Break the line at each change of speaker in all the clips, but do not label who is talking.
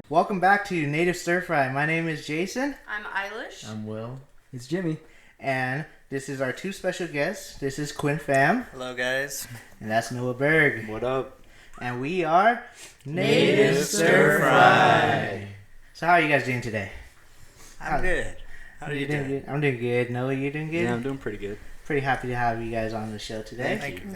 Welcome back to Native Stir Fry. My name is Jason.
I'm Ailish.
I'm Will.
It's Jimmy.
And this is our two special guests. This is Quinn Pham.
Hello, guys.
And that's Noah Berg.
What up?
And we are
Native Stir Fry.
So how are you guys doing today?
I'm good. How are you doing?
Good? I'm doing good. Noah, you doing good?
Yeah, I'm doing pretty good.
Pretty happy to have you guys on the show today.
Thank you.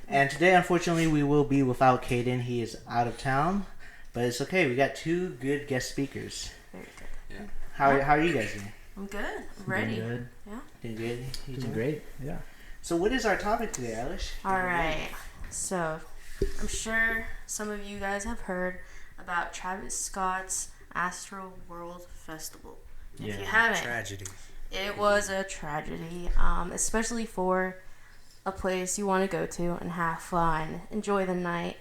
And today, unfortunately, we will be without Caden. He is out of town. But it's okay. We got two good guest speakers.
Very good.
Yeah.
How are you guys doing?
I'm good. I'm ready.
Doing good.
Yeah.
Doing good? You
Doing great. Yeah.
So what is our topic today, Ailish?
All right. So, I'm sure some of you guys have heard about Travis Scott's Astro World Festival. If you haven't,
Tragedy.
it was a tragedy, especially for a place you want to go to and have fun, enjoy the night.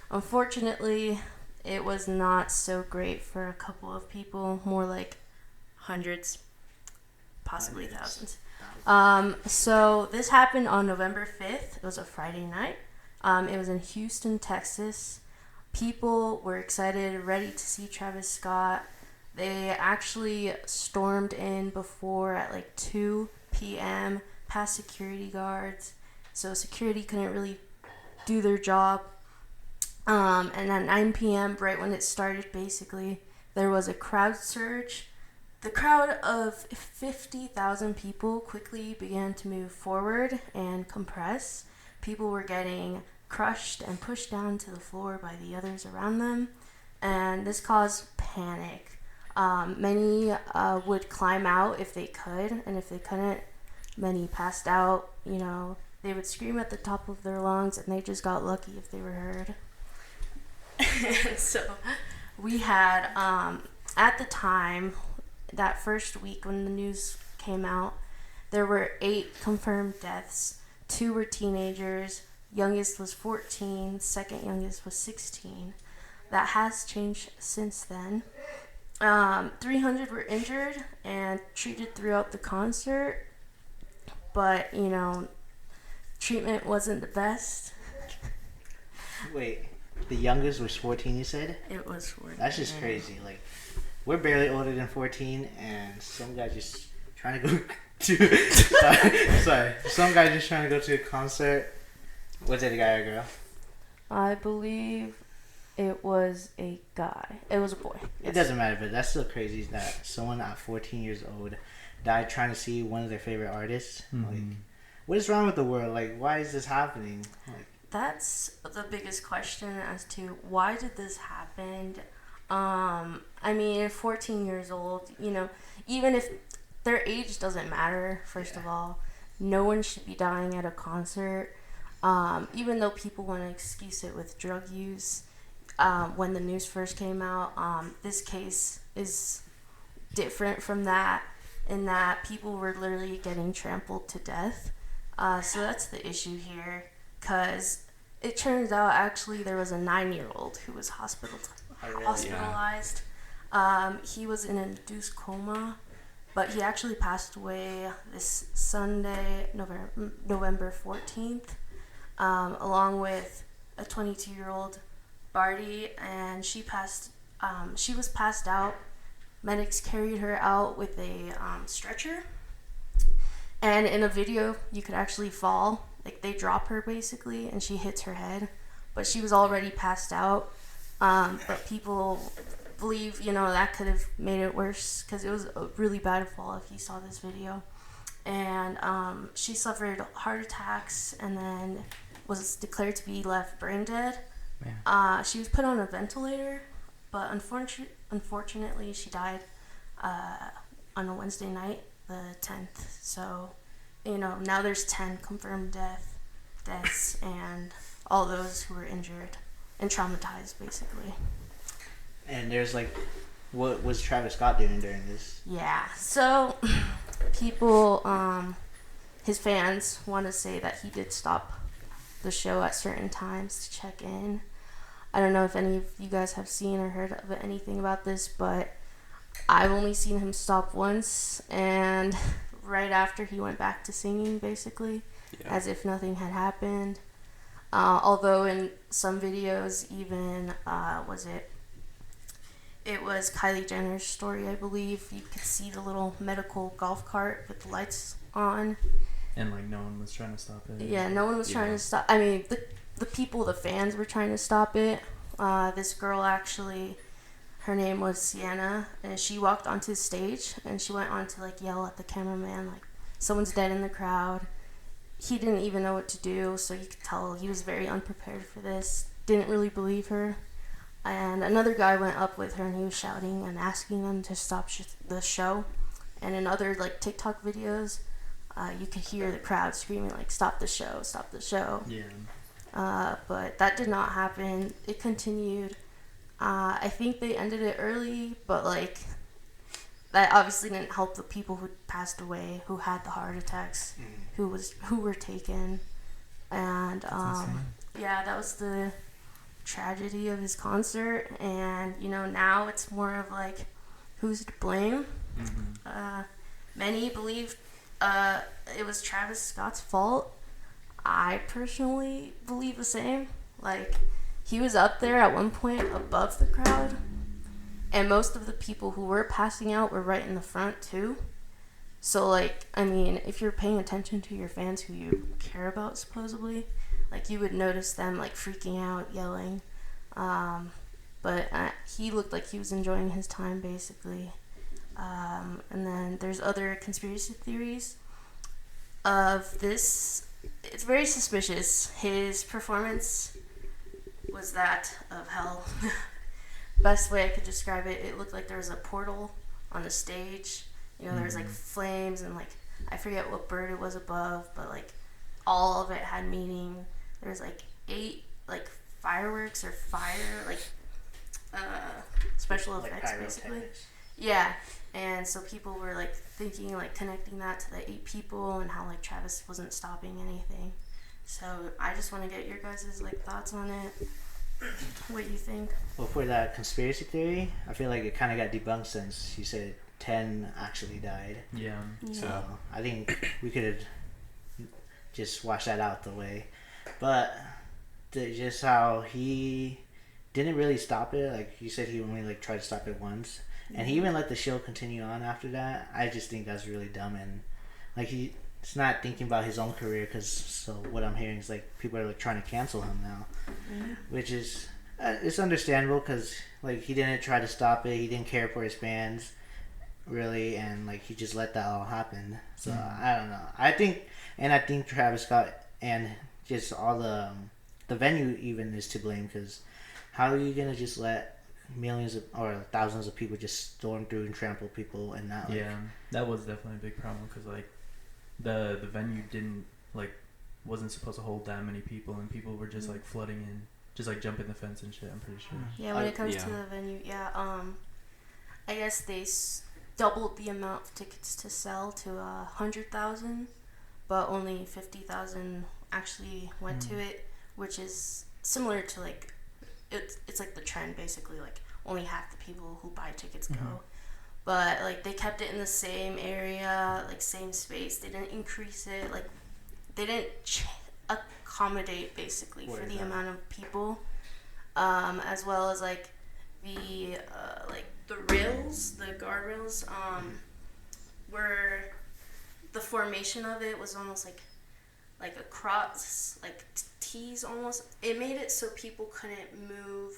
Unfortunately, it was not so great for a couple of people, more like hundreds, possibly thousands. So this happened on November 5th. It was a Friday night. It was in Houston, Texas. People were excited, ready to see Travis Scott. They actually stormed in before at like 2 p.m. past security guards. So security couldn't really do their job. And at 9 p.m., right when it started, basically, there was a crowd surge. The crowd of 50,000 people quickly began to move forward and compress. People were getting crushed and pushed down to the floor by the others around them, and this caused panic. Many would climb out if they could, and if they couldn't, many passed out. You know, they would scream at the top of their lungs, and they just got lucky if they were heard. So we had, at the time, that first week when the news came out, there were 8 confirmed deaths. 2 were teenagers. Youngest was 14. Second youngest was 16. That has changed since then. 300 were injured and treated throughout the concert. But, you know, treatment wasn't the best.
Wait, the youngest was 14, you said?
It was 14.
That's just crazy. Like, we're barely older than 14, and some guy just trying to go to... sorry. Some guy just trying to go to a concert. Was it a guy or a girl?
I believe it was a guy. It was a boy.
It doesn't matter, but that's still crazy that someone at 14 years old died trying to see one of their favorite artists.
Mm-hmm.
Like, what is wrong with the world? Like, why is this happening? Like,
That's the biggest question as to why did this happen. I mean, 14 years old, you know, even if their age doesn't matter, first of all, no one should be dying at a concert. Even though people want to excuse it with drug use, when the news first came out, this case is different from that in that people were literally getting trampled to death. So that's the issue here, because it turns out actually there was a 9-year-old who was hospitalized. He was in an induced coma, but he actually passed away this Sunday, November 14th, along with a 22-year-old Barty, and she was passed out. Medics carried her out with a stretcher, and in a video you could actually fall. Like, they drop her basically and she hits her head, but she was already passed out. But people believe, you know, that could have made it worse because it was a really bad fall if you saw this video. And she suffered heart attacks and then was declared to be left brain dead. She was put on a ventilator, but unfortunately she died on a Wednesday night, the 10th. So, you know, now there's 10 confirmed deaths and all those who were injured and traumatized, basically.
and there's like, what was Travis Scott doing during this?
Yeah, so people, his fans want to say that he did stop the show at certain times to check in. I don't know if any of you guys have seen or heard of anything about this, but I've only seen him stop once, and right after he went back to singing, basically, as if nothing had happened. Although in some videos, even it was Kylie Jenner's story, I believe. You could see the little medical golf cart with the lights on.
And like no one was trying to stop it.
Yeah, no one was trying to stop. I mean, the fans were trying to stop it. This girl actually, her name was Sienna, and she walked onto the stage and she went on to like yell at the cameraman like, "Someone's dead in the crowd." He didn't even know what to do, so you could tell he was very unprepared for this. Didn't really believe her. And another guy went up with her and he was shouting and asking them to stop the show. And in other like TikTok videos, you could hear the crowd screaming like, "Stop the show, stop the show."
Yeah.
But that did not happen. It continued. I think they ended it early, but like that obviously didn't help the people who passed away, who had the heart attacks, who were taken. And yeah, that was the tragedy of his concert. And now it's more of like, who's to blame? Many believe it was Travis Scott's fault. I personally believe the same. Like, he was up there at one point above the crowd, and most of the people who were passing out were right in the front too. So like, I mean, if you're paying attention to your fans who you care about supposedly, like you would notice them like freaking out, yelling. But he looked like he was enjoying his time basically. And then there's other conspiracy theories of this. It's very suspicious. His performance was that of hell. Best way I could describe it, it looked like there was a portal on the stage. There was like flames and like, I forget what bird it was above, but like all of it had meaning. There was like 8 like fireworks or fire, like special effects basically. Yeah. And so people were like thinking, like connecting that to the 8 people and how like Travis wasn't stopping anything. So I just want to get your guys' like thoughts on it. What do you think?
Well, for that conspiracy theory, I feel like it kind of got debunked since you said 10 actually died.
Yeah.
So I think we could have just washed that out the way. But just how he didn't really stop it. Like you said, he only like tried to stop it once. And he even let the show continue on after that. I just think that's really dumb. And like he's not thinking about his own career, because so what I'm hearing is like people are like trying to cancel him now, which is it's understandable because like he didn't try to stop it. He didn't care for his fans really, and like he just let that all happen. So I don't know. I think Travis Scott and just all the venue even is to blame, because how are you gonna just let millions or thousands of people just storm through and trample people and not like...
Yeah, that was definitely a big problem because like the venue wasn't supposed to hold that many people, and people were just like flooding in, just like jumping the fence and shit. I'm pretty sure.
Yeah, when it comes to the venue, I guess they doubled the amount of tickets to sell to 100,000, but only 50,000 actually went to it, which is similar to like it's like the trend basically. Like only half the people who buy tickets go. But like they kept it in the same area, like same space. They didn't increase it. Like they didn't accommodate basically for the amount of people, as well as like the rails, the guardrails, were the formation of it was almost like a cross, like T's almost. It made it so people couldn't move,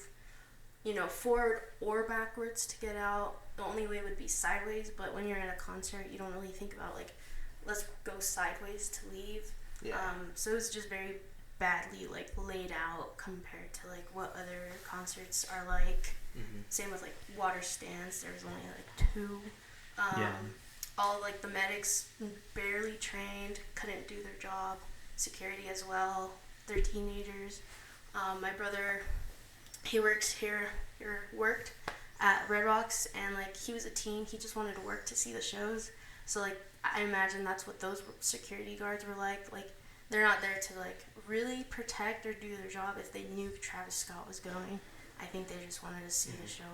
forward or backwards to get out. The only way would be sideways, but when you're at a concert, you don't really think about like, let's go sideways to leave. Yeah. So it was just very badly like laid out compared to like what other concerts are like. Same with like water stands. There was only like 2. All like the medics barely trained, couldn't do their job. Security as well. They're teenagers. My brother, he worked at Red Rocks, and like he was a teen. He just wanted to work to see the shows. So like I imagine that's what those security guards were like. Like they're not there to like really protect or do their job if they knew Travis Scott was going. I think they just wanted to see the show.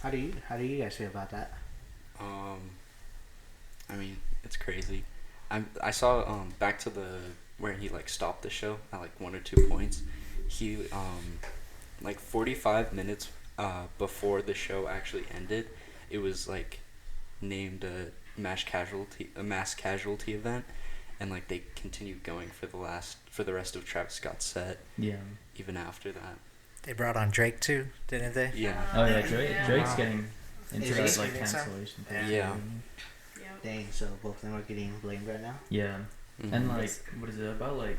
How do you guys feel about that?
I mean, it's crazy. I saw back to the where he like stopped the show at like 1 or 2 points. He like 45 minutes before the show actually ended, it was like named a mass casualty event, and like they continued going for the rest of Travis Scott's set.
Yeah.
Even after that.
They brought on Drake too, didn't they?
Yeah.
Oh yeah, Drake's getting into
Is
that
he?
like
You think so?
cancellation thing.
Yeah.
Yep.
Dang, so both of them are getting blamed right now?
Yeah.
Mhm.
And like, what is it about? Like,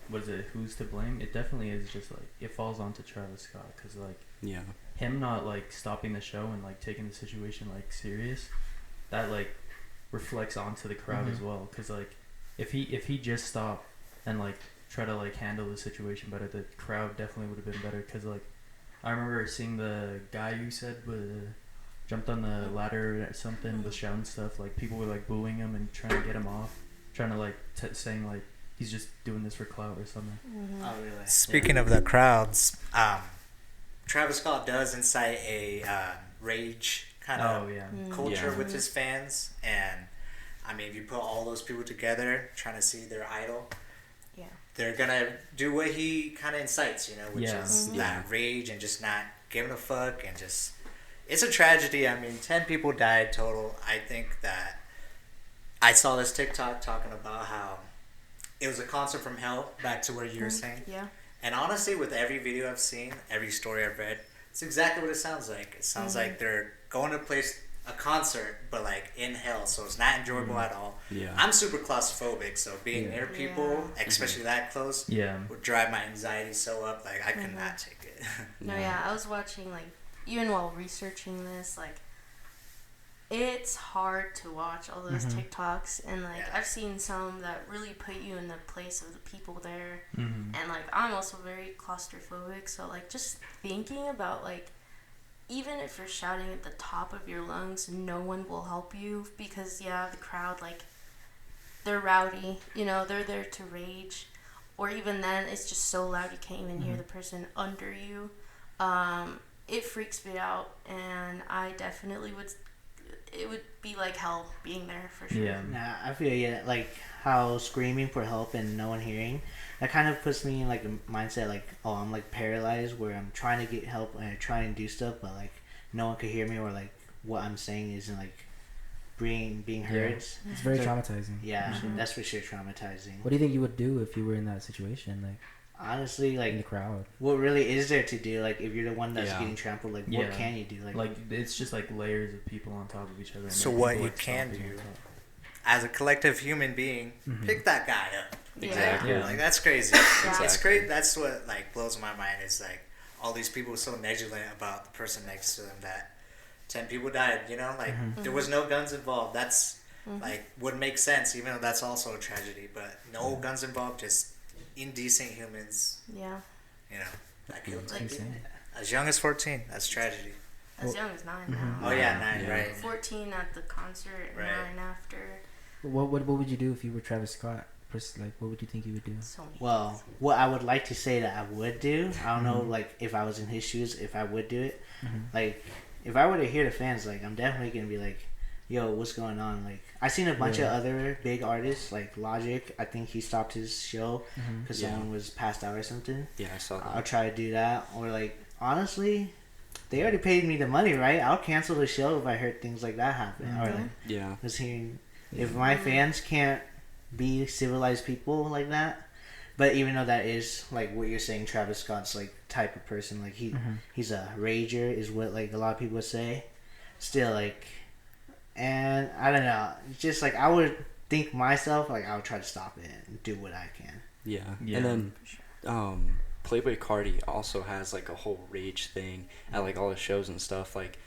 what is it? Who's to blame? It definitely is just like it falls onto Travis Scott, because like
Yeah.
him not like stopping the show and like taking the situation like serious, that like reflects onto the crowd as well. Because like if he just stopped and like try to like handle the situation better, the crowd definitely would have been better. Because like I remember seeing the guy you said jumped on the ladder or something, was shouting stuff, like people were like booing him and trying to get him off, trying to like saying like he's just doing this for clout or something.
Oh, really?
Speaking of the crowds, Travis Scott does incite a rage kind of
Oh yeah.
culture
Yeah.
with his fans, and I mean, if you put all those people together trying to see their idol,
Yeah.
they're gonna do what he kind of incites, you know, which
Yeah.
is
Mhm.
that rage and just not giving a fuck, and just it's a tragedy. I mean, 10 people died total. I think that I saw this TikTok talking about how it was a concert from hell, back to where you were saying.
Yeah.
And honestly, with every video I've seen, every story I've read, it's exactly what it sounds like. It sounds like they're going to a concert, but like in hell, so it's not enjoyable at all.
Yeah.
I'm super claustrophobic, so being near people, especially that close,
Yeah.
would drive my anxiety so up. Like I could not take it.
No, yeah, I was watching, like, even while researching this, like, it's hard to watch all those TikToks, and, like,
Yeah.
I've seen some that really put you in the place of the people there,
Mm-hmm.
and, like, I'm also very claustrophobic, so, like, just thinking about, like, even if you're shouting at the top of your lungs, no one will help you, because, yeah, the crowd, like, they're rowdy, you know, they're there to rage, or even then, it's just so loud you can't even hear the person under you. It freaks me out, and I definitely would. It would be like hell being there for sure.
Yeah.
Nah, I feel yeah, like how screaming for help and no one hearing, that kind of puts me in like a mindset like, oh, I'm like paralyzed, where I'm trying to get help and I try and do stuff, but like no one could hear me, or like what I'm saying isn't like being heard.
It's very
So-
traumatizing.
Yeah, that's for sure traumatizing.
What do you think you would do if you were in that situation, like
Honestly,
in the
like
crowd?
what really is there to do? Like if you're the one that's
Yeah.
getting trampled, like
Yeah.
what can you do?
Like it's just like layers of people on top of each other. and,
So
like,
what
people,
you
like,
can
stomping on
do-
top.
As a collective human being, pick that guy up.
Exactly.
Yeah.
Like that's crazy. It's
Exactly.
great. That's what like blows my mind, is like all these people were so negligent about the person next to them that 10 people died. You know, like there was no guns involved. That's like would make sense, even though that's also a tragedy. But no guns involved, just indecent humans.
Yeah.
You know, that killed
Like,
Insane.
as young as 14. That's tragedy.
as young as 9 now.
Oh yeah, 9,
Yeah.
right?
14 at the concert, and
Right.
9 after.
What would you do if you were Travis Scott? Like, what would you think you would do?
So many
Well,
things.
what I would like to say that I would do, I don't know, like if I was in his shoes, if I would do it. Like if I were to hear the fans, like I'm definitely gonna be like, "Yo, what's going on?" Like I seen a bunch of other big artists, like Logic. I think he stopped his show because
Yeah.
someone was passed out or something.
Yeah, I saw
I'll
that.
try to do that, or like honestly, they already paid me the money, right? I'll cancel the show if I heard things like that happen, or like
Yeah.
was hearing if my fans can't be civilized people like that. But even though that is like what you're saying, Travis Scott's like type of person, like he's a rager, is what like a lot of people say. Still like, and I don't know, it's just like I would think myself like I would try to stop it and do what I can.
Yeah.
Yeah.
And then Playboy Cardi also has like a whole rage thing at like all his shows and stuff, like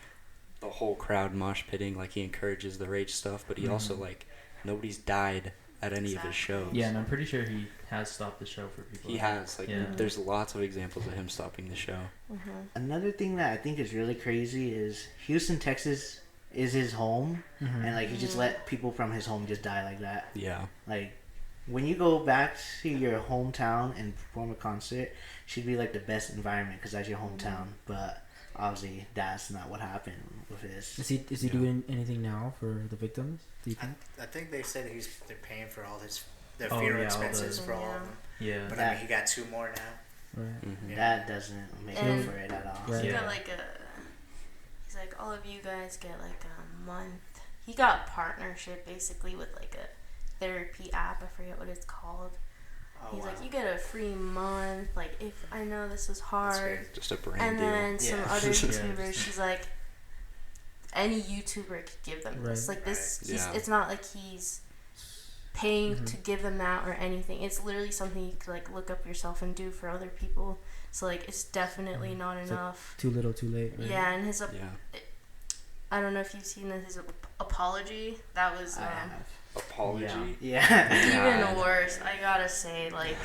the whole crowd mosh pitting, like he encourages the rage stuff, but he also like nobody's died at any of his shows.
Yeah, and I'm pretty sure he has stopped the show for people.
He has like
Yeah.
there's lots of examples of him stopping the show.
Another thing that I think is really crazy is Houston, Texas is his home, and like he just let people from his home just die like that.
Yeah.
Like when you go back to your hometown and perform a concert, should be like the best environment because that's your hometown. But obviously, that's not what happened with his.
Is he doing anything now for the victims? Do you think?
I think they said they're paying for all his the
Oh,
funeral
yeah, all
expenses
the-
for all
Yeah.
of them.
Yeah.
But I mean, he got 2 more now.
Right.
Mhm.
That doesn't make
And-
up for it at all.
Right.
He
Yeah.
got like he's like, all of you guys get like a month. He got a partnership basically with like a therapy app. I forget what it's called.
Oh,
He's
wow.
like, you get a free month. Like, if I know this is
That's
hard.
great.
Just a brand
And
deal.
then some
Yeah.
other
Yeah.
YouTubers, she's like, any YouTuber could give them this.
Right.
Like this,
Right. Yeah.
it's not like he's paying to give them out or anything. It's literally something you could like look up yourself and do for other people. So like, it's definitely not
It's like
enough.
Too little, too late. Right?
Yeah, and his
Yeah.
I don't know if you've seen his apology. That was
I have.
Apology.
Yeah.
even
God.
worse. I gotta say, like,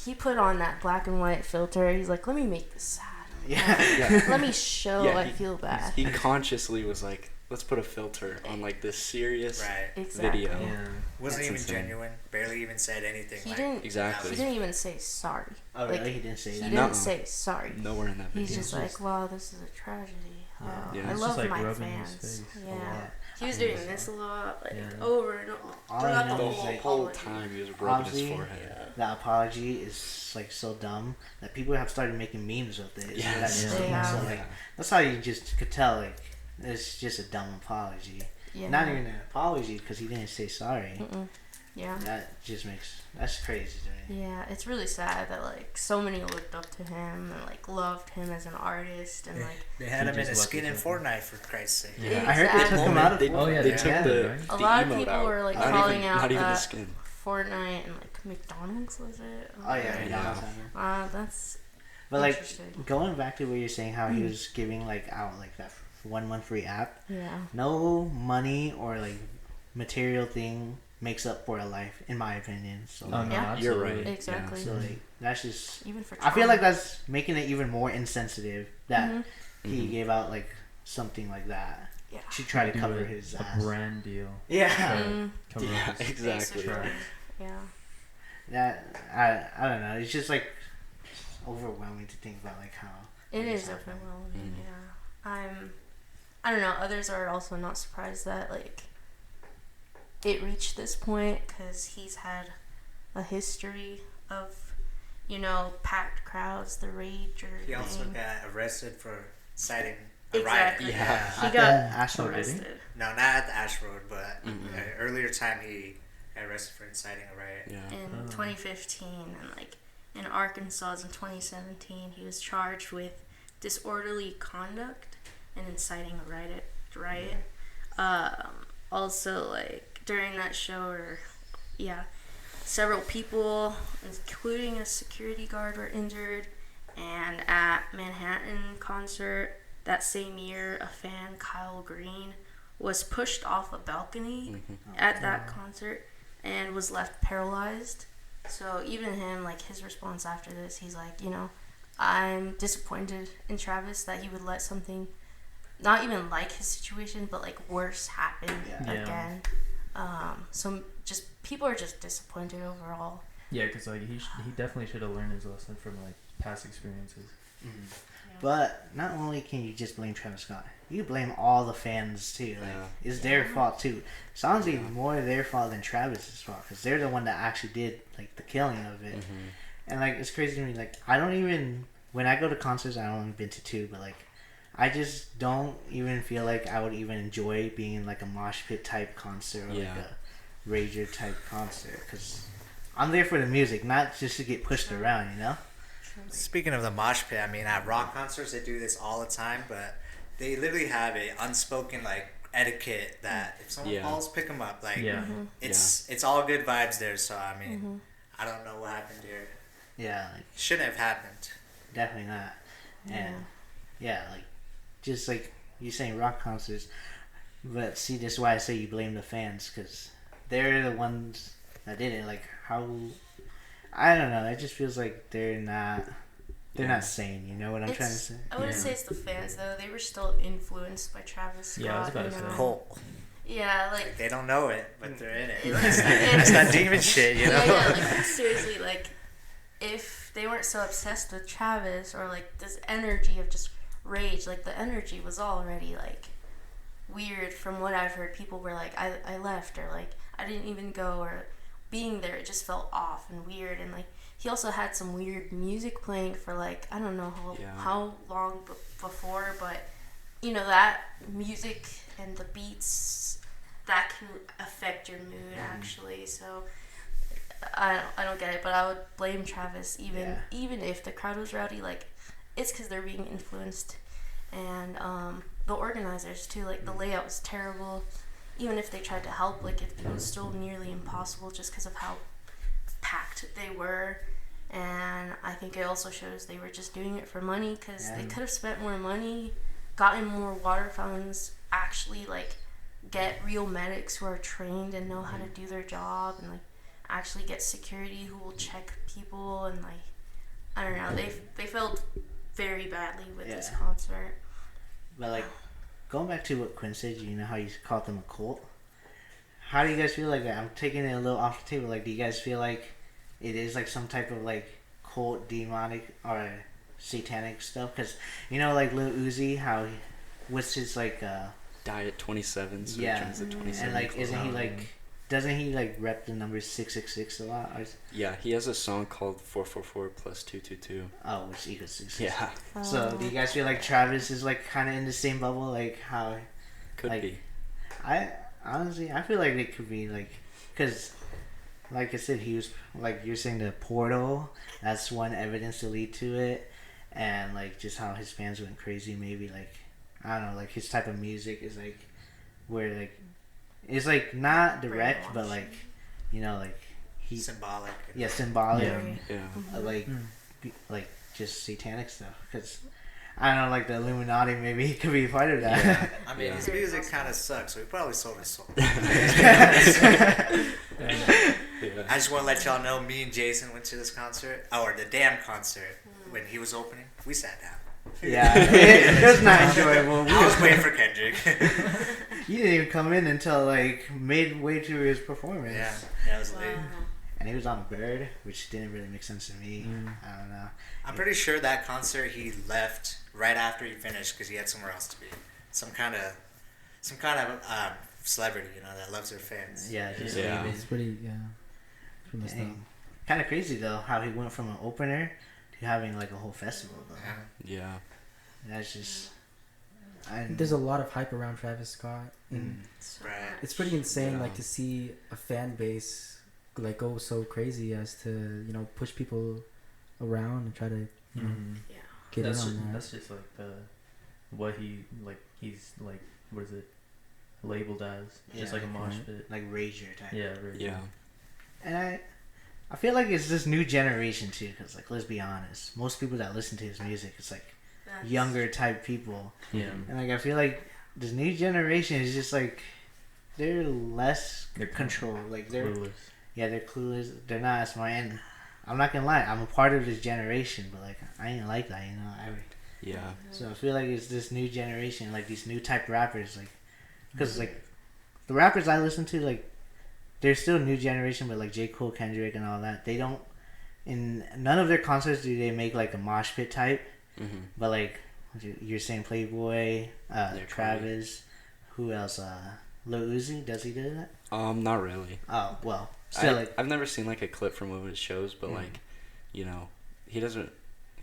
he put on that black and white filter. He's like, let me make this sad.
Yeah.
Yeah.
Let me show
Yeah,
I
he-
feel bad.
He consciously was like, let's put a filter on like this serious
Right.
Exactly.
video.
Yeah.
Wasn't
That's
even
insane.
genuine. Barely even said anything.
He
like,
didn't.
Exactly.
He didn't even say sorry.
Oh,
Like,
really? He didn't say
He
that?
didn't
Nuh-uh.
say sorry.
Nowhere in that video.
He's just like, wow, this is a tragedy.
Yeah.
Wow.
Yeah.
I
It's
love
just, like,
my
rubbing his
fans.
face.
Yeah.
Yeah.
He was doing this a lot, like
Yeah.
over and over.
All I
Throughout
know
the
is, like,
whole
apology.
time he was rubbing
Honestly,
his forehead.
That apology is like so dumb that people have started making memes of it.
Yes.
That's the thing.
Yeah.
So like that's how you just could tell like it's just a dumb apology.
Yeah.
Not even an apology because he didn't say sorry.
Mm-mm. Yeah.
That's crazy to me.
Yeah, it's really sad that like so many looked up to him and like loved him as an artist and like
They had
He
him in
just
a
left
skin in
his
Fortnite, for Christ's sake.
Yeah.
I heard they took him out of
They,
Oh, yeah,
they
they
took
had
the,
it, right?
the
a lot of
emote
people
out.
were like
Not
calling
even,
out
not even the
that
skin.
Fortnite and like McDonald's was it?
Oh yeah,
Yeah.
Oh,
That's
But like
interesting.
going back to what you're saying, how he was giving like out like that 1 month free app.
Yeah.
No money or like material thing makes up for a life, in my opinion. So
Oh,
like,
no,
Yeah.
You're
absolutely.
right.
Exactly.
so like that's just.
Even for
I feel
trauma.
like that's making it even more insensitive that
Mhm.
he
Mhm.
gave out like something like that
Yeah.
to try to
Do
cover
a,
his
a
ass.
brand deal.
Yeah,
Mm,
Cover
Yeah,
up his-
exactly.
basically. Yeah.
that I don't know. It's just like overwhelming to think about like how
It
this
is
happened.
overwhelming.
Mhm.
Yeah. I don't know. Others are also not surprised that like it reached this point because he's had a history of, packed crowds, the rager.
He also
thing.
got arrested for citing a
Exactly.
riot.
Yeah.
He
At
got
the Asheville
did he?
arrested.
No, not at the Ash Road, but
Mhm.
earlier time he got arrested for inciting a riot.
Yeah.
In
Oh.
2015 and like in Arkansas in 2017 he was charged with disorderly conduct and inciting a riot. Also like during that show several people including a security guard were injured, and at Manhattan concert that same year a fan, Kyle Green, was pushed off a balcony
Mhm.
at that concert and was left paralyzed. So even him, like his response after this, he's like, I'm disappointed in Travis that he would let something not even like his situation, but like worse happen
Yeah.
Yeah.
again. So just people are just disappointed overall.
Yeah, because like he definitely should have learned his lesson from like past experiences.
But not only can you just blame Travis Scott, you blame all the fans too. Like
Yeah.
it's their fault too. Sounds even more their fault than Travis's fault because they're the one that actually did like the killing of it.
Mhm.
And like it's crazy to me. Like I don't even when I go to concerts, I only been to 2, but like I just don't even feel like I would even enjoy being in like a mosh pit type concert or
Yeah.
like a rager type concert because I'm there for the music, not just to get pushed around.
Speaking of the mosh pit, I mean, at rock concerts they do this all the time, but they literally have a unspoken like etiquette that if someone
Yeah.
calls, pick them up. Like
Yeah.
it's all good vibes there. So I mean, I don't know what happened here.
Yeah, like,
Shouldn't have happened.
definitely not. And yeah, like just like you saying rock concerts, but see, this is why I say you blame the fans because they're the ones that did it. Like how I don't know. It just feels like they're not sane. You know what I'm trying to say?
I wouldn't
Yeah.
say it's the fans though. They were still influenced by Travis Scott.
Yeah, I was about to say.
Cole.
Yeah, like
They don't know it, but they're in it.
It's-
That's that demon shit, you know.
yeah, like seriously, like if they weren't so obsessed with Travis or like this energy of just rage, like the energy was already like weird from what I've heard. People were like, I left or like I didn't even go or being there, it just felt off and weird. And like he also had some weird music playing for like I don't know how long before, but you know that music and the beats that can affect your mood actually. So I don't get it, but I would blame Travis even if the crowd was rowdy. Like it's because they're being influenced, and the organizers too. Like the layout was terrible. Even if they tried to help, like it was still nearly impossible just because of how packed they were. And I think it also shows they were just doing it for money because they could have spent more money, gotten more water fountains, actually like get real medics who are trained and know how to do their job, and like actually get security who will check people. And like I don't know, they failed very badly with this concert.
But like going back to what Quinn said, you know how you called them a cult. How do you guys feel like that? I'm taking it a little off the table. Like, do you guys feel like it is like some type of like cult, demonic, or satanic stuff? Because you know, like Lil Uzi, what's his like
Diet 27, so
yeah,
he turns the 27.
and like isn't he like doesn't he like rep the number 666 a lot? Or
yeah, he has a song called 444 plus 222.
Oh, which equals 666.
Yeah.
So do you guys feel like Travis is like kind of in the same bubble, like how?
Could
like,
be.
I honestly I feel like it could be like, cause like I said, he was like you're saying the portal. That's one evidence to lead to it, and like just how his fans went crazy. Maybe like I don't know, like his type of music is like where like it's like not direct, but like you know like he
symbolic.
Yeah, symbolic.
Yeah.
Like just satanic stuff. Because I don't know, like the Illuminati, maybe he could be a part of that.
Yeah.
I mean, his music kind of sucks, so he probably sold his soul. I just want to let y'all know, me and Jason went to this concert, or the damn concert, when he was opening. We sat down.
Yeah, it was not enjoyable.
I was waiting for Kendrick.
You didn't even come in until like midway through his performance.
Yeah, it was late.
And he was on a bird, which didn't really make sense to me. I don't know.
I'm pretty sure that concert he left right after he finished because he had somewhere else to be. Some kind of celebrity, you know, that loves their fans.
Yeah, just
It's pretty messed up.
Kind of crazy though how he went from an opener to having like a whole festival though.
Yeah.
That's just.
There's a lot of hype around Travis Scott, and
Right.
it's pretty insane. Like to see a fan base like go so crazy as to push people around and try to get
that's
in
just,
on that.
That's just like what he's like what is it labeled as? Just like a mosh pit,
like Rager type.
Yeah, Rager.
Yeah.
And I feel like it's this new generation too, because like let's be honest, most people that listen to his music, it's like younger type people.
Yeah.
And like I feel like this new generation is just like they're less controlled. Like they're
clueless.
Yeah, they're clueless. They're not as smart. And I'm not gonna lie, I'm a part of this generation, but like I ain't like that,
Yeah.
So I feel like it's this new generation, like these new type rappers, like because like the rappers I listen to, like they're still new generation, but like J. Cole, Kendrick, and all that, they don't. In none of their concerts do they make like a mosh pit type.
Mm-hmm.
But like you're saying, Playboy, Travis, who else? Lil Uzi, does he do that?
Not really.
Oh well, still
I've never seen like a clip from one of his shows, but like, he doesn't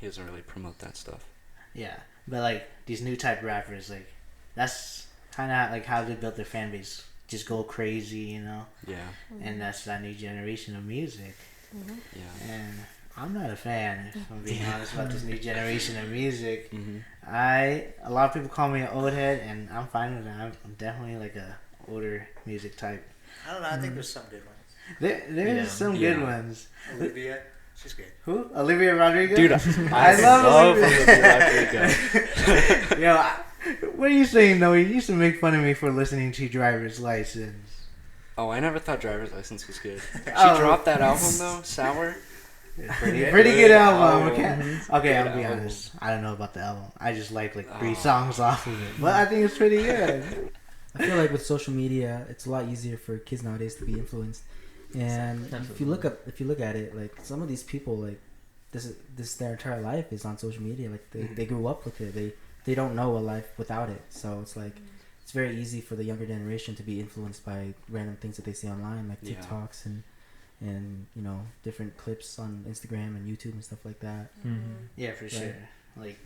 really promote that stuff.
Yeah, but like these new type rappers, like that's kind of like how they built their fan base. Just go crazy,
Yeah.
And that's that new generation of music.
Yeah.
And I'm not a fan, if I'm being honest, about this new generation of music.
Mm-hmm.
A lot of people call me an old head, and I'm fine with that. I'm definitely like a older music type.
I don't know. I think there's some good ones.
There's some good ones.
Olivia, she's good.
Who? Olivia Rodrigo?
Dude, I love Olivia Rodrigo.
Yo, what are you saying, though? You used to make fun of me for listening to Driver's License.
Oh, I never thought Driver's License was good. She dropped that album, though, Sour.
Pretty good album.
Oh,
Okay,
good
I'll be
album.
honest. I don't know about the album. I just like 3 songs off of it, but I think it's pretty good.
I feel like with social media, it's a lot easier for kids nowadays to be influenced. And if you look at it, like some of these people, like this their entire life is on social media. Like they grew up with it. They don't know a life without it. So it's like it's very easy for the younger generation to be influenced by random things that they see online, like TikToks and different clips on Instagram and YouTube and stuff like that.
Yeah, for
Right.
sure. Like,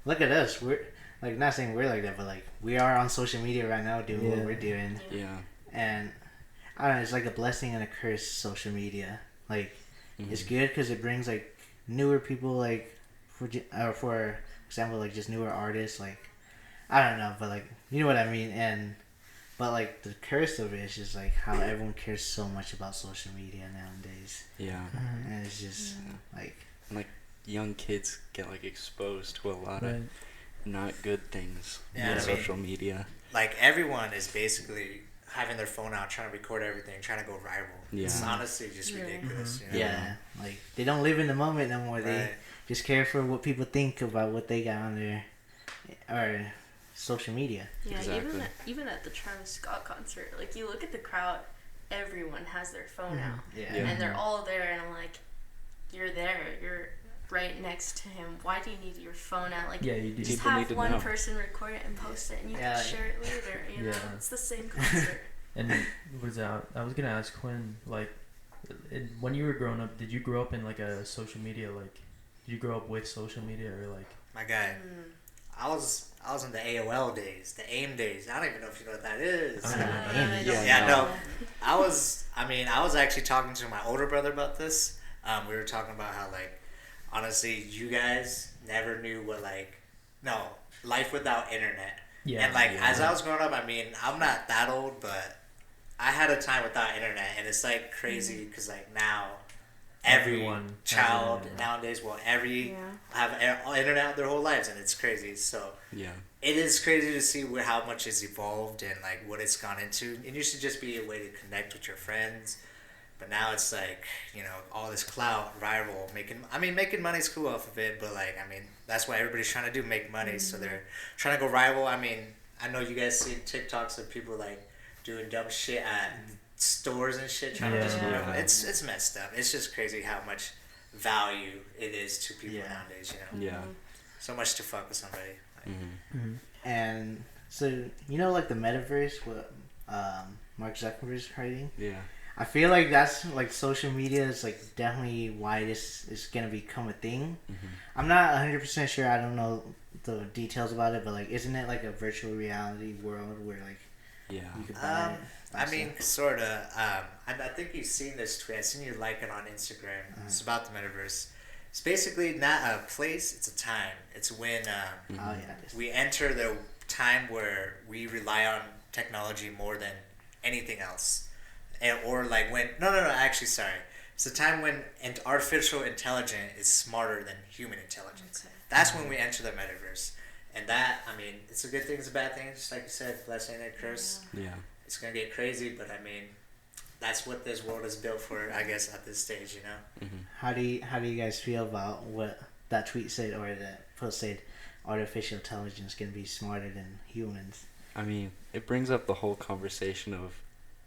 look at us. We're like, not saying we're like that, but like we are on social media right now doing what
Yeah.
we're doing,
Yeah.
and I don't know. It's like a blessing and a curse. Social media, like, it's good because it brings like newer people, like for example, like just newer artists. Like, I don't know, but like you know what I mean. But like the curse of it is just like how everyone cares so much about social media nowadays,
Yeah.
and it's just like
Young kids get like exposed to a lot
Right.
of not good things
Yeah,
on
I mean-
social media.
Like everyone is basically having their phone out, trying to record everything, trying to go viral.
Yeah.
It's honestly just
Really?
ridiculous. You know?
yeah, like they don't live in the moment no more. They
Right.
just care for what people think about what they got on their or social media.
Yeah,
Exactly.
even at the Travis Scott concert, like you look at the crowd, everyone has their phone out,
Yeah.
Yeah.
and they're all there, and I'm like, you're there, you're right next to him. Why do you need your phone out? Like,
Yeah, you do.
just
People need
have
to
one
know.
person record it and post it, and you
Yeah.
can share it later. You know,
Yeah.
it's the same concert.
And what is that? I was gonna ask Quinn, like, when you were growing up, did you grow up in like a social media, like, did you grow up with social media or like?
My guy, I was in the AOL days, the AIM days. I don't even know if you know what that is.
I don't know.
I don't
Yeah,
know.
no. I was actually talking to my older brother about this. We were talking about how, like, honestly, you guys never knew what, like, life without internet.
Yeah.
And, like,
Yeah.
as I was growing up, I mean, I'm not that old, but I had a time without internet, and it's, like, crazy because, like, now every
Everyone has
child
internet.
nowadays will
Yeah.
have internet their whole lives, and it's crazy. So
Yeah.
it is crazy to see how much it's evolved and like what it's gone into. It used to just be a way to connect with your friends, but now it's like, all this clout, viral, making money's cool off of it, but like, I mean, that's what everybody's trying to do, make money. So they're trying to go viral. I mean, I know you guys see TikToks of people like doing dumb shit at stores and shit, trying to just go
Yeah.
viral. It's messed up. It's just crazy how much value it is to people
Yeah.
nowadays.
Yeah.
So much to fuck with somebody. Like,
And so like the metaverse, what Mark Zuckerberg's creating.
Yeah.
I feel like that's like social media is like definitely why this is gonna become a thing. I'm not 100% sure. I don't know the details about it, but like, isn't it like a virtual reality world where like
Yeah.
you could buy it?
I mean, sort of. I think you've seen this tweet. I've seen you like it on Instagram. It's about the metaverse. It's basically not a place, it's a time. It's when
Oh yeah.
we enter the time where we rely on technology more than anything else. Or like when... No, actually, sorry. It's a time when artificial intelligence is smarter than human intelligence.
Okay.
That's when we enter the metaverse. And that, I mean, it's a good thing, it's a bad thing. Just like you said, blessing and curse.
Yeah.
It's gonna get crazy, but I mean, that's what this world is built for, I guess, at this stage,
How do you guys feel about what that tweet said or that post said? Artificial intelligence can be smarter than humans.
I mean, it brings up the whole conversation of,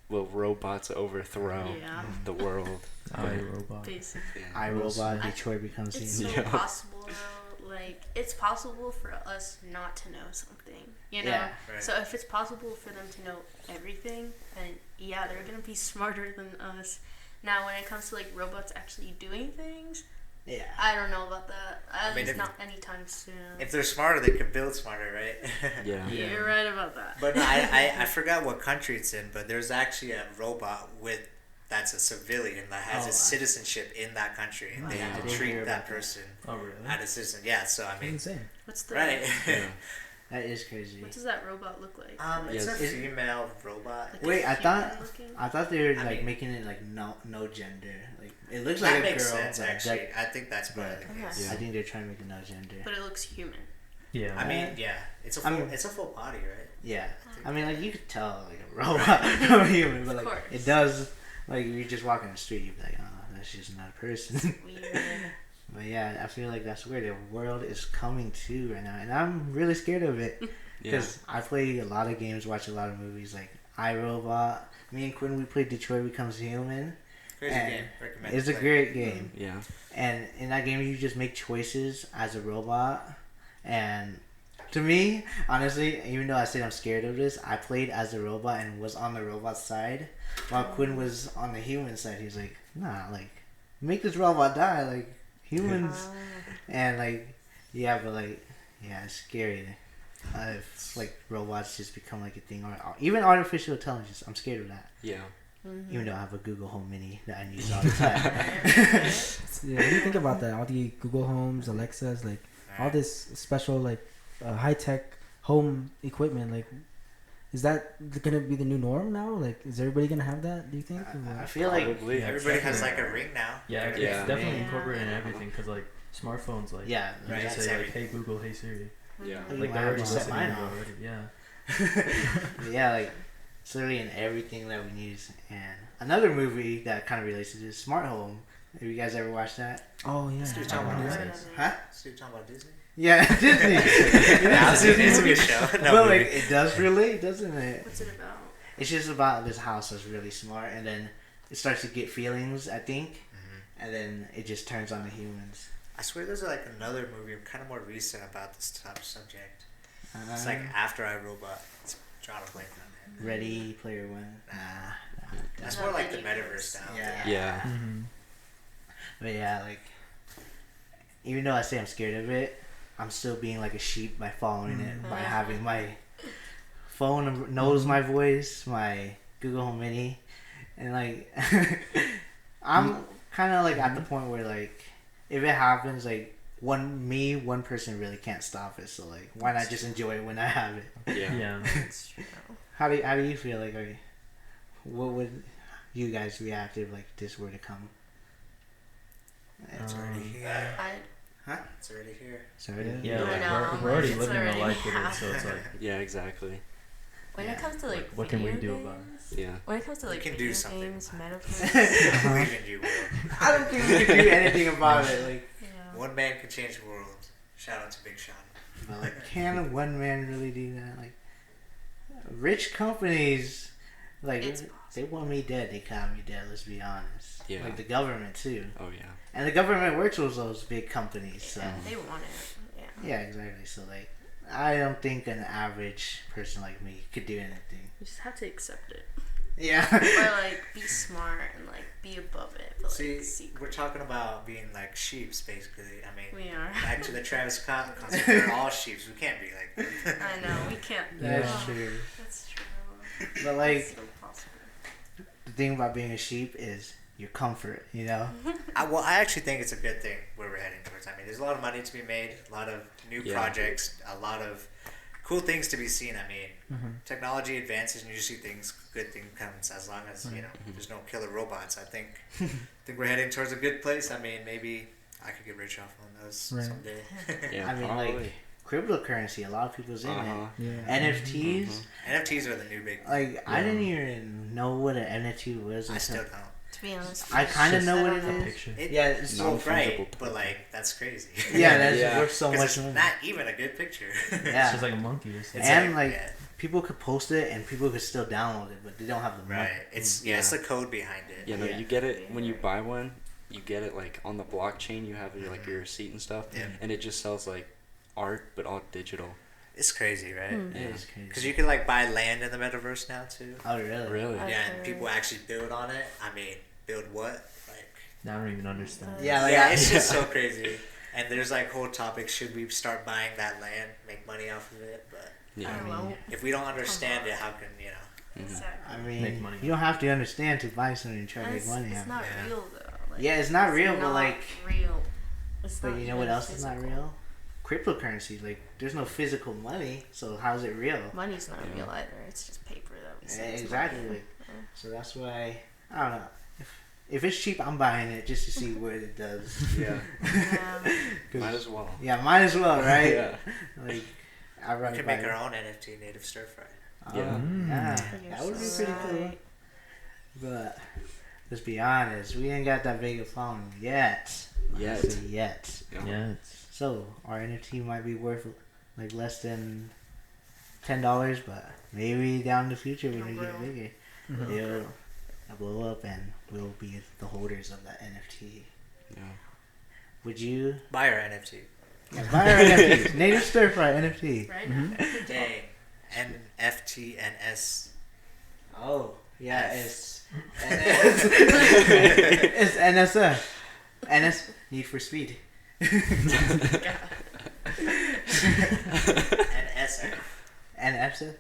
will robots overthrow
Yeah.
the world?
iRobot.
Basically.
iRobot,
I-
Detroit becomes
It's
human.
so
Yeah.
possible though. Like, it's possible for us not to know something. You know?
Yeah.
Right.
So if it's possible for them to know everything, then yeah, they're gonna be smarter than us. Now when it comes to like robots actually doing things,
Yeah.
I don't know about that. At
mean,
least
if-
not anytime soon.
If they're smarter, they could build smarter, right?
Yeah.
Yeah.
You're right about that.
But no, I forgot what country it's in, but there's actually a robot that's a civilian that has
Oh,
his citizenship in that country, and they
Yeah,
have
I
to
did
treat
hear
that
about that.
person
Oh really?
as a citizen. Yeah, so I mean,
Insane.
What's the
right.
Yeah.
That is crazy.
What does that robot look like?
It's
Yes.
a female robot.
Like
Wait,
a
I thought-
human looking?
I thought they were
I
like
mean-
making it like no gender. Like it looks
That
like a
makes
girl.
sense,
but
actually.
that-
I think that's part of the
Okay.
case.
I think they're trying to make it no gender.
But it looks human.
Yeah.
I mean, yeah, it's a
I
full,
mean-
it's a full body, right?
Yeah. I mean, like you could tell like a robot from a human, but
Of
like
course.
it does. Like if you just walk in the street, you'd be like, oh, that's just not a person.
Weird.
But yeah, I feel like that's where the world is coming to right now, and I'm really scared of it
Yeah.
because I play a lot of games, watch a lot of movies, like iRobot. Me and Quinn, we played Detroit Becomes Human.
Crazy
And
game. Recommend.
It's a
play.
great game,
Yeah.
and in that game, you just make choices as a robot. And to me, honestly, even though I said I'm scared of this, I played as a robot and was on the robot side, while Quinn was on the human side. He was like, nah, like make this robot die, like humans, and like yeah, but like yeah, it's scary. If like robots just become like a thing, or even artificial intelligence, I'm scared of that.
Yeah.
Even though I have a Google Home Mini that I use all the time.
Yeah, what do you think about that? All the Google Homes, Alexas, like all this special like high tech home equipment, like is that gonna be the new norm now? Like, is everybody gonna have that? Do you think?
I feel like
Probably.
Everybody has like a ring now.
Yeah, it's
Yeah.
definitely
Yeah.
incorporated in everything because like smartphones, like
yeah,
you
Right.
just
It's
say like,
everything.
"Hey Google, hey Siri,"
Yeah.
You
like
might
they're
have
already
to set
listening
mine
to you
off.
already. Yeah.
yeah, like it's literally in everything that we use. And another movie that kind of relates to this, Smart Home. Have you guys ever watched that?
Oh yeah.
Still talking about
Yeah.
Disney.
Huh?
Still talking about Disney.
Yeah, Disney.
Nah, it's a good show. No
But
movie.
like it does relate, doesn't it?
What's it about?
It's just about this house that's really smart, and then it starts to get feelings, I think,
Mm-hmm.
and then it just turns on the humans.
I swear there's like another movie kind of more recent about this type of subject. It's like
Um,
After I Robot. It's drawing a blank on it.
Ready Player One. Nah.
That's
No,
more like the
Metaverse.
metaverse now.
Yeah.
Yeah.
Mm-hmm.
But yeah, like even though I say I'm scared of it, I'm still being like a sheep by following it, by having my phone knows my voice, my Google Home Mini, and like I'm kind of like at the point where like if it happens, like one person really can't stop it. So like why not just enjoy it when I have it?
Yeah.
Yeah.
That's true.
How do you feel like? What would you guys react if like this were to come?
It's already here.
I
It's already here.
Sorry.
Yeah,
I
like,
know,
we're already
it's
living
already
a life with it, so it's
happened.
like,
Yeah, exactly.
when
Yeah.
it comes to like
what can we
video
do about it?
games,
Yeah.
when it comes to like
can do
video
something.
games,
I
metaverse,
believe in you, Will.
I don't think we can do anything about it. Like,
yeah.
One man can change the world. Shout out to Big Sean.
but like, can one man really do that? Like, rich companies, like
It's
they want me dead. They got me dead. Let's be honest.
Yeah.
Like the government too,
Oh yeah.
and the government works with those big companies. So
They want it. Yeah.
yeah, exactly. So like, I don't think an average person like me could do anything.
You just have to accept it,
Yeah.
or like be smart and like be above it. But,
See,
like, secret.
we're talking about being like sheeps, basically. I mean,
We are.
back to the Travis Scott concert. We're all sheeps. We can't be like that.
I know we can't.
That's
Oh,
true.
That's true.
But like,
So possible.
the thing about being a sheep is your comfort. You know.
I actually think it's a good thing where we're heading towards. I mean, there's a lot of money to be made, a lot of new
Yeah.
projects, a lot of cool things to be seen. I mean, technology advances and you see things, good thing comes as long as, you know, there's no killer robots. I think we're heading towards a good place. I mean, maybe I could get rich off on those
Right.
someday.
Yeah.
I mean,
probably.
like cryptocurrency. A lot of people's in
Uh-huh.
Yeah.
it. NFTs.
NFTs are the new big.
Like I didn't even know what an NFT was.
I
until-
still don't.
To be honest,
I kind of
Just
know what
I
it
don't know.
is.
Picture.
Yeah, it's so
Non-fungible
bright,
token.
but like that's crazy.
Yeah, that's
Yeah.
worth so
'Cause
much
it's
money.
not even a good picture.
It's
Yeah,
just like a monkey or something.
It's
and like
yeah,
people could post it and people could still download it, but they don't have the money.
right. It's it's the code behind it.
Yeah, no,
Yeah.
you get it when you buy one. You get it like on the blockchain. You have your, like your receipt and stuff,
Yeah.
and it just sells like art, but all digital.
It's crazy, right?
Hmm.
It is crazy.
Because you can like buy land in the metaverse now too.
Oh really?
Really?
I've
Yeah, and
heard.
people actually build on it. I mean, build what? Like,
I don't even understand.
Yeah, like
yeah, it's just so crazy. And there's like whole topics. Should we start buying that land, make money off of it? But
Yeah.
I don't know.
if we don't understand it, how can you know?
Exactly.
I mean,
Make money.
you don't have to understand to buy something and try to
And
make money.
it's
out of
not
Yeah.
real though. Like,
Yeah, it's not real, but, like-
real. It's
But
not
you know what
even
else is not
physical.
real? Cryptocurrency. Like, there's no physical money, so how's it real?
Money's not
Yeah.
real either. It's just paper that we
Yeah,
say. it's
exactly.
money.
Like, so that's why I don't know. If it's cheap, I'm buying it just to see what it does.
Yeah.
Yeah.
'Cause-
Might as well.
Yeah, might as well, right?
Yeah.
Like, I run
We can make our own NFT native stir fry.
Yeah.
Yeah,
You're
that would be
so
pretty cool.
right.
But let's be honest, we ain't got that big a phone yet.
Yet.
I say yet.
Yeah, it's
So our NFT might be worth like less than $10, but maybe down in the future when we get
It'll
bigger, it'll blow up and we'll be the holders of that NFT.
Yeah.
Would you
Buy our NFT.
buy our NFT? Native Stir Fry NFT.
Right?
Dang. NFTNS.
Oh, Yeah, it's it's NSF. NS Need for Speed.
NSF.
NSF.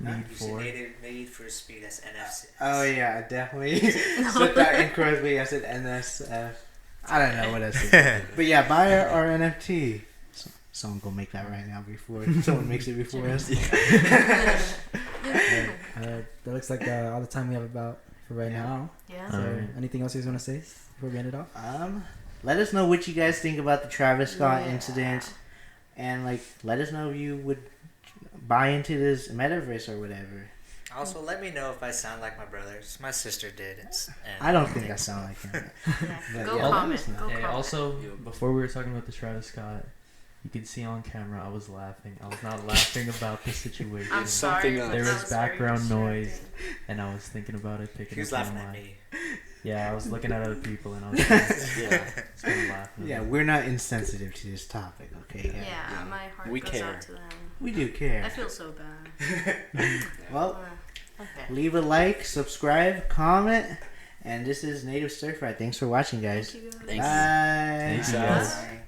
Need
You
for.
said Need for Speed. That's NFC.
Oh yeah, I definitely said that incorrectly. I said NSF. I don't know what I said. But yeah, buy our NFT. Someone go make that right now before someone makes it before us.
That looks like all the time we have about for right now.
Yeah.
So,
Alright.
anything else you guys want to say before we end it off?
Let us know what you guys think about the Travis Scott
Yeah.
incident, and like let us know if you would buy into this metaverse or whatever.
Also, let me know if I sound like my brothers. My sister did. And
I don't think I sound like him.
Yeah.
But
Go
yeah, let
comment.
us know.
Go
Hey,
comment.
also, before we were talking about the Travis Scott, you could see on camera I was laughing. I was not laughing about the situation.
I'm sorry.
something
but
else.
There
that
was
very
background noise.
distracting.
And I was thinking about it, picking
He was
up
laughing
on
at
my...
me.
Yeah, I was looking at other people and I was just kind of laughing.
Yeah, we're not insensitive to this topic, okay? guys?
Yeah, my heart
We
goes
care.
out to them.
We do care.
I feel so bad.
Well,
Okay.
leave a like, subscribe, comment, and this is Native Stir Fry. Thanks for watching, guys.
Thank you guys.
Thanks.
Bye.
Thanks,
guys.
Bye.